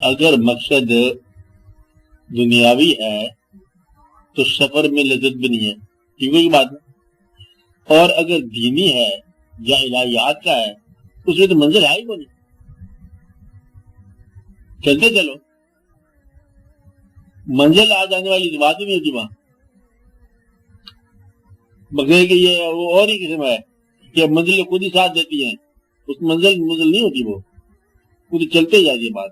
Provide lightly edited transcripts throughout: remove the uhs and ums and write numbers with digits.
اگر مقصد دنیاوی ہے تو سفر میں لذت بھی نہیں ہے، ٹھیک ہے یہ بات ہے۔ اور اگر دینی ہے یا الہیات کا ہے اس میں تو منزل ہے ہی کو نہیں، چلتے چلو، منزل آ جانے والی بات ہی نہیں ہوتی وہاں، بغیر کہ یہ وہ اور ہی قسم ہے کہ منزل خود ہی ساتھ دیتی ہیں، اس منزل نہیں ہوتی، وہ خود چلتے جاتی ہے بات،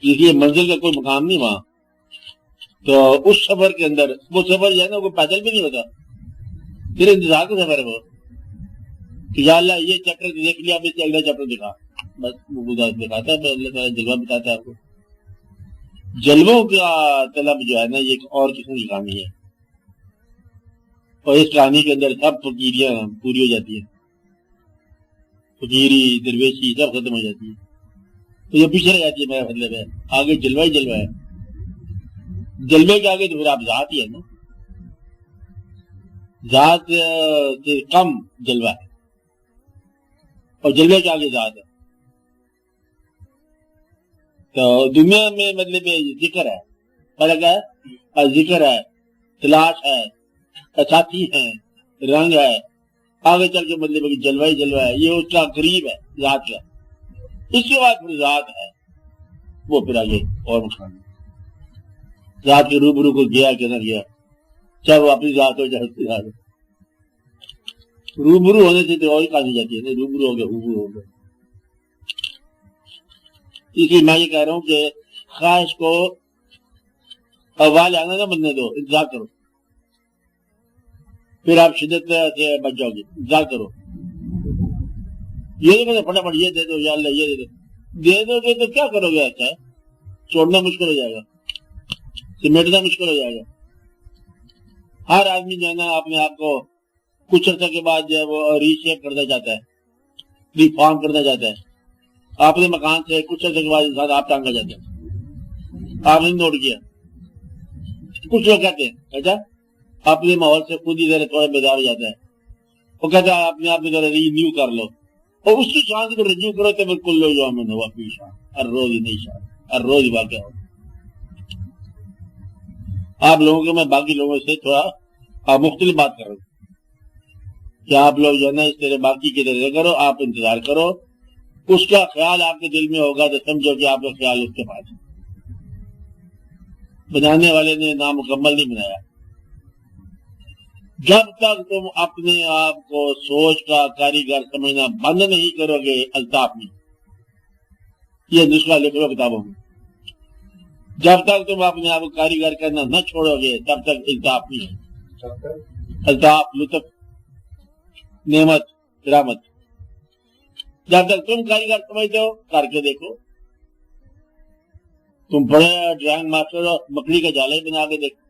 اس لیے منزل کا کوئی مقام نہیں وہاں۔ تو اس سفر کے اندر وہ سفر جو ہے نا وہ پیدل بھی نہیں ہوتا، پھر انتظار کا سفر ہے وہ کہ یا اللہ یہ چیپٹر دیکھ لیا، اب اس سے اگلا چیپٹر دکھا، بس وہ دکھاتا ہے، اللہ تعالیٰ جلوہ بتاتا ہے آپ کو۔ جلووں کا طلب جو ہے نا یہ ایک اور قسم کی کہانی ہے، اور اس کہانی کے اندر سب فقیریاں پوری ہو جاتی ہیں، فقیری درویشی سب ختم ہو جاتی ہے، تو یہ پیچھے رہ جاتی ہے، میرا مطلب ہے آگے جلوہ ہی جلوہ ہے، جلوے کے آگے تو پھر آپ ذات ہی ہے نا، ذات سے کم جلوہ ہے اور جلوے کے آگے ذات ہے۔ تو دنیا میں مطلب ذکر ہے، فرق ہے، ذکر ہے، تلاش ہے، ساتھی ہے، رنگ ہے، آگے چل کے مطلب کہ جلوہ ہی جلوہ ہے، یہ اس کا قریب ہے ذات کا، اس کے بعد پھر ذات ہے، وہ پھر آگے اور مقام ذات کے روبرو کو گیا کہ نہ گیا، چاہے وہ اپنی ذات ہو چاہے اس کی ذات ہو، روبرو ہونے سے تو اور ہی کہانی جاتی ہے، روبرو ہو گیا روبرو ہو گیا۔ اس لیے میں یہ کہہ رہا ہوں کہ خواہش کو اول آنا نہ بننے دو، انتظار کرو، پھر آپ شدت سے بچ جاؤ گے، انتظار کرو، یہ نہیں کہ فٹافٹ یہ دے دو یا اللہ یہ دے دو گے تو کیا کرو گے؟ ایسا ہے چھوڑنا مشکل ہو جائے گا، سمیٹنا مشکل ہو جائے گا۔ ہر آدمی جو ہے نا اپنے آپ کو کچھ عرصے کے بعد جو ہے وہ ری شیپ کرنا چاہتا ہے، ریفارم کرنا چاہتا ہے، اپنے مکان سے کچھ عرصے کے بعد انسان آپ ٹانگا جاتا ہے، آپ نے نوٹ کیا، کچھ لوگ کہتے ہیں اچھا اپنے ماحول سے خود ہی ذرا تھوڑا بیدار ہو جاتا ہے، وہ کہتا ہے اپنے آپ میں ذرا رینیو کر لو، اور اس کی شان کو رجوع کرو تو بالکل لو جو ہمیں ہوا کی شان، ہر روز ہی نئی شان، ہر روز ہی واقعہ ہو۔ آپ لوگوں کے میں باقی لوگوں سے تھوڑا مختلف بات کر رہا ہوں کہ آپ لوگ جو ہے نا اس طرح باقی کی طرح کرو، آپ انتظار کرو، اس کا خیال آپ کے دل میں ہوگا تو سمجھو کہ آپ کا خیال اس کے پاس ہے، بنانے والے نے نامکمل نہیں بنایا۔ جب تک تم اپنے آپ کو سوچ کا کاریگر سمجھنا بند نہیں کرو گے الطاف میں، یہ نسخہ لکھ لو کتابوں میں، جب تک تم اپنے آپ کو کاریگر کرنا نہ چھوڑو گے تب تک الطاف نہیں ہے، الطاف لطف نعمت رحمت، جب تک تم کاریگر سمجھتے ہو کر کے دیکھو، تم بڑے ڈرائنگ ماسٹر ہو، مکڑی کا جالا ہی بنا کے دیکھو،